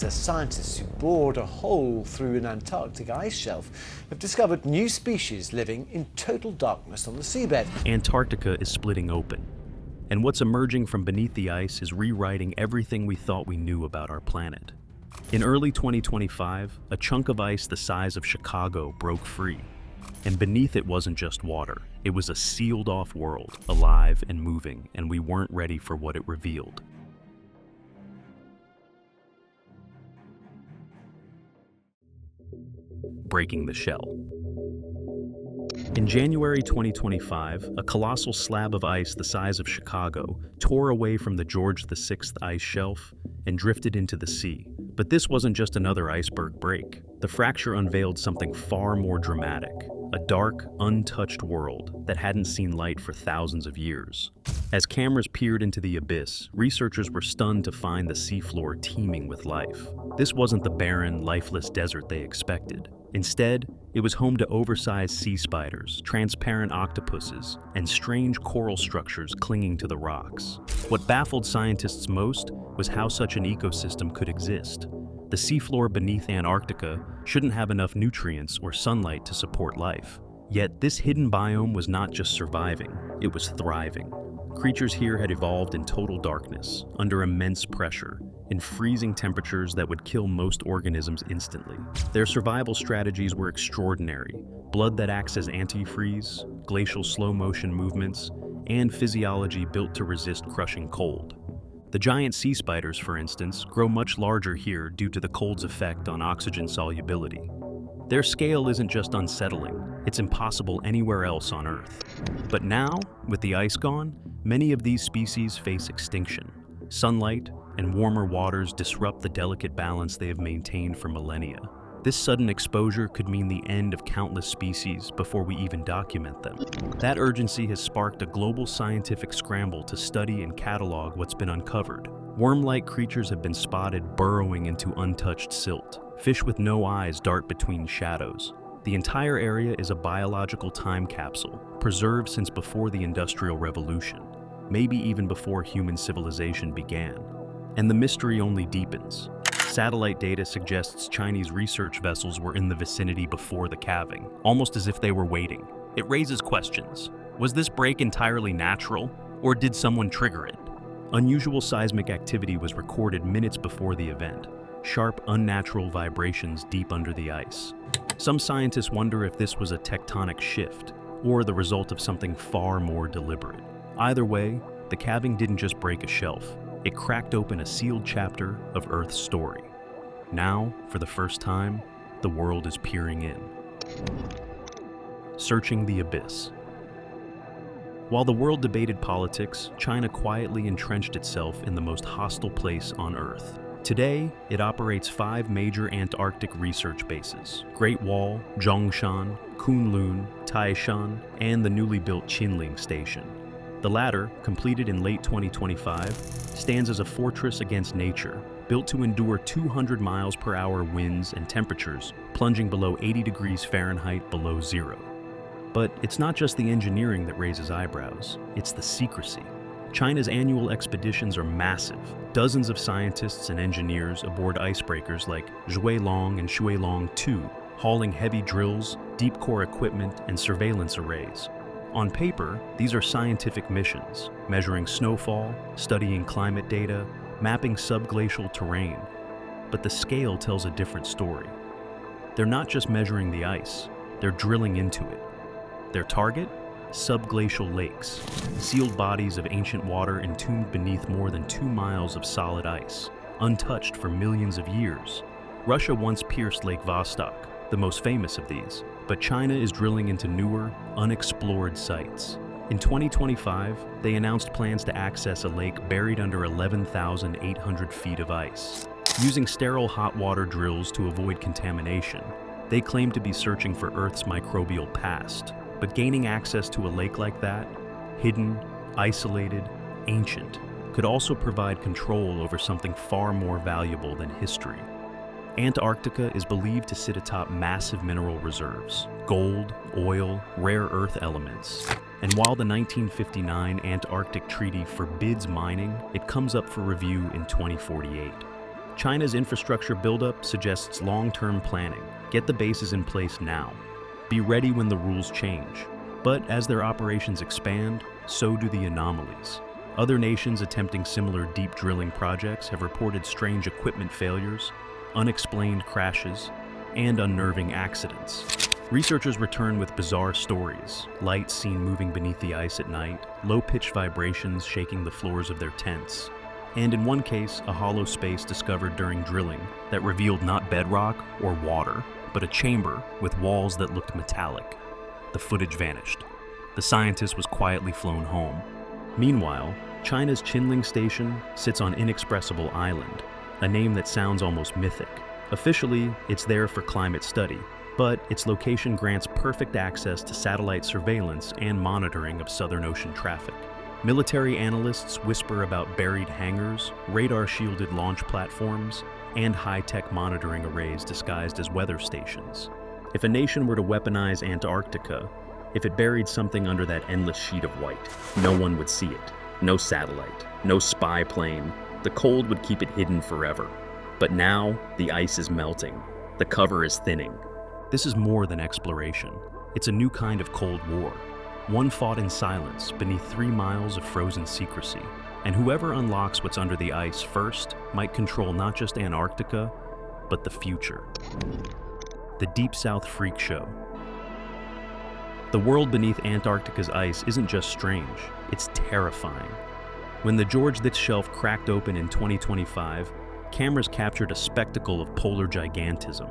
NASA scientists who bored a hole through an Antarctic ice shelf have discovered new species living in total darkness on the seabed. Antarctica is splitting open, and what's emerging from beneath the ice is rewriting everything we thought we knew about our planet. In early 2025, a chunk of ice the size of Chicago broke free. And beneath it wasn't just water. It was a sealed-off world, alive and moving, and we weren't ready for what it revealed. Breaking the shell. In January 2025, a colossal slab of ice the size of Chicago tore away from the George VI ice shelf and drifted into the sea. But this wasn't just another iceberg break. The fracture unveiled something far more dramatic. A dark, untouched world that hadn't seen light for thousands of years. As cameras peered into the abyss, researchers were stunned to find the seafloor teeming with life. This wasn't the barren, lifeless desert they expected. Instead, it was home to oversized sea spiders, transparent octopuses, and strange coral structures clinging to the rocks. What baffled scientists most was how such an ecosystem could exist. The seafloor beneath Antarctica shouldn't have enough nutrients or sunlight to support life. Yet this hidden biome was not just surviving, it was thriving. Creatures here had evolved in total darkness, under immense pressure, in freezing temperatures that would kill most organisms instantly. Their survival strategies were extraordinary. Blood that acts as antifreeze, glacial slow-motion movements, and physiology built to resist crushing cold. The giant sea spiders, for instance, grow much larger here due to the cold's effect on oxygen solubility. Their scale isn't just unsettling, it's impossible anywhere else on Earth. But now, with the ice gone, many of these species face extinction. Sunlight and warmer waters disrupt the delicate balance they have maintained for millennia. This sudden exposure could mean the end of countless species before we even document them. That urgency has sparked a global scientific scramble to study and catalog what's been uncovered. Worm-like creatures have been spotted burrowing into untouched silt. Fish with no eyes dart between shadows. The entire area is a biological time capsule, preserved since before the Industrial Revolution, maybe even before human civilization began. And the mystery only deepens. Satellite data suggests Chinese research vessels were in the vicinity before the calving, almost as if they were waiting. It raises questions. Was this break entirely natural, or did someone trigger it? Unusual seismic activity was recorded minutes before the event, sharp, unnatural vibrations deep under the ice. Some scientists wonder if this was a tectonic shift, or the result of something far more deliberate. Either way, the calving didn't just break a shelf. It cracked open a sealed chapter of Earth's story. Now, for the first time, the world is peering in. Searching the abyss. While the world debated politics, China quietly entrenched itself in the most hostile place on Earth. Today, it operates 5 major Antarctic research bases: Great Wall, Zhongshan, Kunlun, Taishan, and the newly built Qinling Station. The latter, completed in late 2025, stands as a fortress against nature, built to endure 200 miles per hour winds and temperatures, plunging below 80 degrees Fahrenheit below zero. But it's not just the engineering that raises eyebrows, it's the secrecy. China's annual expeditions are massive. Dozens of scientists and engineers aboard icebreakers like Zhuilong and Shuilong 2, hauling heavy drills, deep core equipment, and surveillance arrays. On paper, these are scientific missions, measuring snowfall, studying climate data, mapping subglacial terrain. But the scale tells a different story. They're not just measuring the ice, they're drilling into it. Their target? Subglacial lakes, sealed bodies of ancient water entombed beneath more than 2 miles of solid ice, untouched for millions of years. Russia once pierced Lake Vostok, the most famous of these, but China is drilling into newer, unexplored sites. In 2025, they announced plans to access a lake buried under 11,800 feet of ice. Using sterile hot water drills to avoid contamination, they claim to be searching for Earth's microbial past. But gaining access to a lake like that, hidden, isolated, ancient, could also provide control over something far more valuable than history. Antarctica is believed to sit atop massive mineral reserves: gold, oil, rare earth elements. And while the 1959 Antarctic Treaty forbids mining, it comes up for review in 2048. China's infrastructure buildup suggests long-term planning. Get the bases in place now. Be ready when the rules change. But as their operations expand, so do the anomalies. Other nations attempting similar deep drilling projects have reported strange equipment failures, unexplained crashes, and unnerving accidents. Researchers return with bizarre stories: lights seen moving beneath the ice at night, low-pitched vibrations shaking the floors of their tents, and in one case, a hollow space discovered during drilling that revealed not bedrock or water, but a chamber with walls that looked metallic. The footage vanished. The scientist was quietly flown home. Meanwhile, China's Qinling Station sits on Inexpressible Island, a name that sounds almost mythic. Officially, it's there for climate study, but its location grants perfect access to satellite surveillance and monitoring of Southern Ocean traffic. Military analysts whisper about buried hangars, radar-shielded launch platforms, and high-tech monitoring arrays disguised as weather stations. If a nation were to weaponize Antarctica, if it buried something under that endless sheet of white, no one would see it. No satellite, no spy plane. The cold would keep it hidden forever. But now, the ice is melting. The cover is thinning. This is more than exploration. It's a new kind of Cold War. One fought in silence beneath 3 miles of frozen secrecy. And whoever unlocks what's under the ice first might control not just Antarctica, but the future. The Deep South Freak Show. The world beneath Antarctica's ice isn't just strange, it's terrifying. When the George this shelf cracked open in 2025, cameras captured a spectacle of polar gigantism.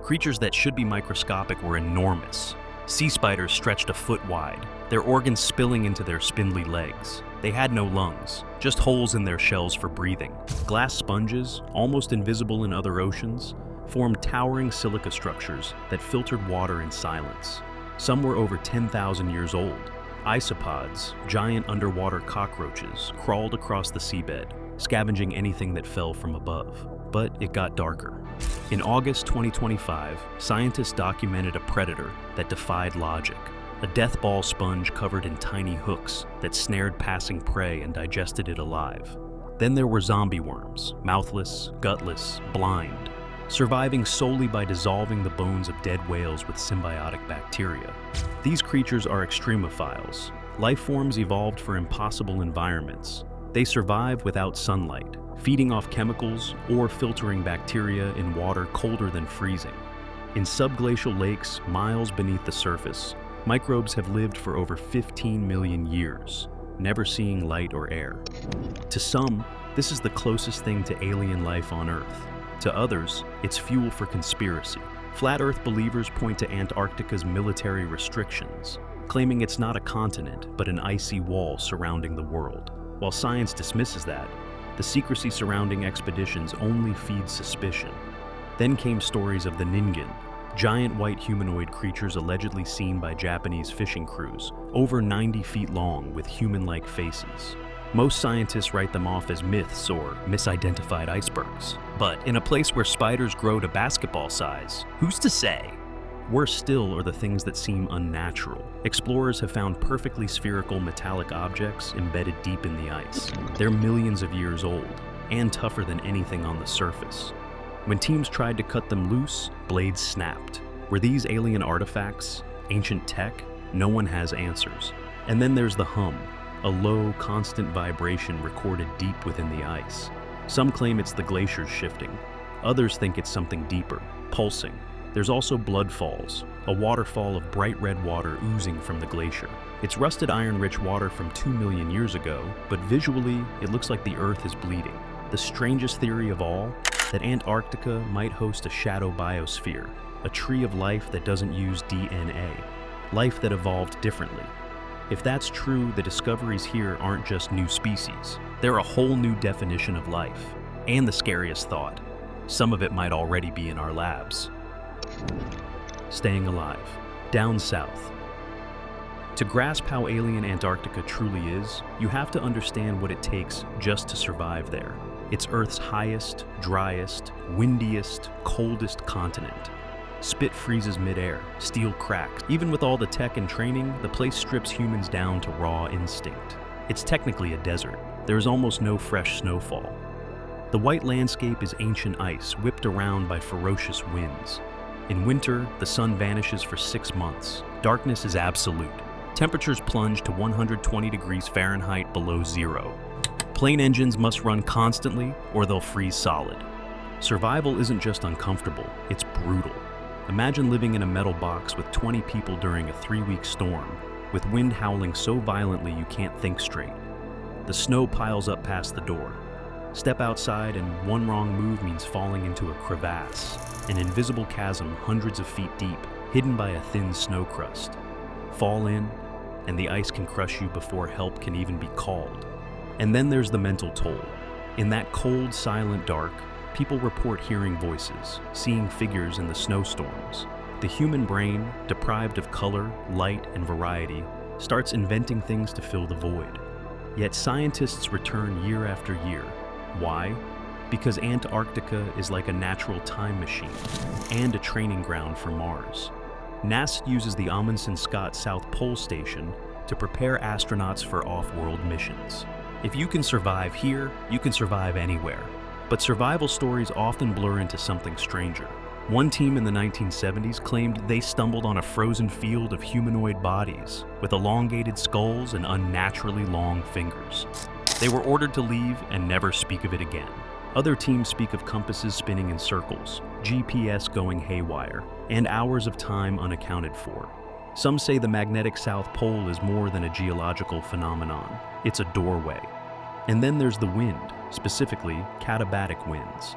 Creatures that should be microscopic were enormous. Sea spiders stretched a foot wide, their organs spilling into their spindly legs. They had no lungs, just holes in their shells for breathing. Glass sponges, almost invisible in other oceans, formed towering silica structures that filtered water in silence. Some were over 10,000 years old. Isopods, giant underwater cockroaches, crawled across the seabed, scavenging anything that fell from above. But it got darker. In August 2025, scientists documented a predator that defied logic, a death ball sponge covered in tiny hooks that snared passing prey and digested it alive. Then there were zombie worms, mouthless, gutless, blind, surviving solely by dissolving the bones of dead whales with symbiotic bacteria. These creatures are extremophiles, life forms evolved for impossible environments. They survive without sunlight, feeding off chemicals or filtering bacteria in water colder than freezing. In subglacial lakes miles beneath the surface, microbes have lived for over 15 million years, never seeing light or air. To some, this is the closest thing to alien life on Earth. To others, it's fuel for conspiracy. Flat Earth believers point to Antarctica's military restrictions, claiming it's not a continent, but an icy wall surrounding the world. While science dismisses that, the secrecy surrounding expeditions only feeds suspicion. Then came stories of the Ningen, giant white humanoid creatures allegedly seen by Japanese fishing crews, over 90 feet long with human-like faces. Most scientists write them off as myths or misidentified icebergs. But in a place where spiders grow to basketball size, who's to say? Worse still are the things that seem unnatural. Explorers have found perfectly spherical metallic objects embedded deep in the ice. They're millions of years old, and tougher than anything on the surface. When teams tried to cut them loose, blades snapped. Were these alien artifacts? Ancient tech? No one has answers. And then there's the hum, a low, constant vibration recorded deep within the ice. Some claim it's the glaciers shifting. Others think it's something deeper, pulsing. There's also blood falls, a waterfall of bright red water oozing from the glacier. It's rusted iron-rich water from 2 million years ago, but visually, it looks like the Earth is bleeding. The strangest theory of all, that Antarctica might host a shadow biosphere, a tree of life that doesn't use DNA, life that evolved differently. If that's true, the discoveries here aren't just new species. They're a whole new definition of life. And the scariest thought, some of it might already be in our labs. Staying alive, down south. To grasp how alien Antarctica truly is, you have to understand what it takes just to survive there. It's Earth's highest, driest, windiest, coldest continent. Spit freezes midair, steel cracks. Even with all the tech and training, the place strips humans down to raw instinct. It's technically a desert. There is almost no fresh snowfall. The white landscape is ancient ice whipped around by ferocious winds. In winter, the sun vanishes for 6 months. Darkness is absolute. Temperatures plunge to 120 degrees Fahrenheit below zero. Plane engines must run constantly or they'll freeze solid. Survival isn't just uncomfortable, it's brutal. Imagine living in a metal box with 20 people during a 3-week storm, with wind howling so violently you can't think straight. The snow piles up past the door. Step outside and one wrong move means falling into a crevasse, an invisible chasm hundreds of feet deep, hidden by a thin snow crust. Fall in, and the ice can crush you before help can even be called. And then there's the mental toll. In that cold, silent dark, people report hearing voices, seeing figures in the snowstorms. The human brain, deprived of color, light, and variety, starts inventing things to fill the void. Yet scientists return year after year. Why? Because Antarctica is like a natural time machine and a training ground for Mars. NASA uses the Amundsen-Scott South Pole Station to prepare astronauts for off-world missions. If you can survive here, you can survive anywhere. But survival stories often blur into something stranger. One team in the 1970s claimed they stumbled on a frozen field of humanoid bodies with elongated skulls and unnaturally long fingers. They were ordered to leave and never speak of it again. Other teams speak of compasses spinning in circles, GPS going haywire, and hours of time unaccounted for. Some say the magnetic South Pole is more than a geological phenomenon. It's a doorway. And then there's the wind, specifically katabatic winds.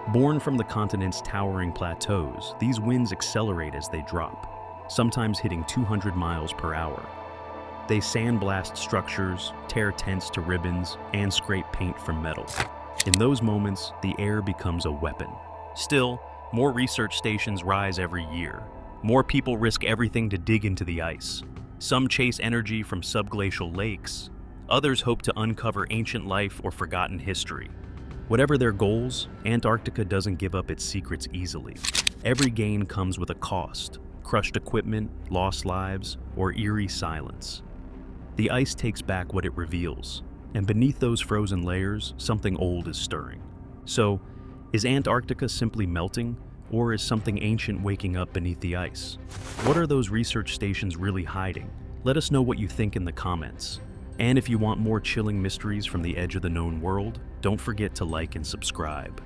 Born from the continent's towering plateaus, these winds accelerate as they drop, sometimes hitting 200 miles per hour. They sandblast structures, tear tents to ribbons, and scrape paint from metal. In those moments, the air becomes a weapon. Still, more research stations rise every year. More people risk everything to dig into the ice. Some chase energy from subglacial lakes. Others hope to uncover ancient life or forgotten history. Whatever their goals, Antarctica doesn't give up its secrets easily. Every gain comes with a cost: crushed equipment, lost lives, or eerie silence. The ice takes back what it reveals, and beneath those frozen layers, something old is stirring. So, is Antarctica simply melting, or is something ancient waking up beneath the ice? What are those research stations really hiding? Let us know what you think in the comments. And if you want more chilling mysteries from the edge of the known world, don't forget to like and subscribe.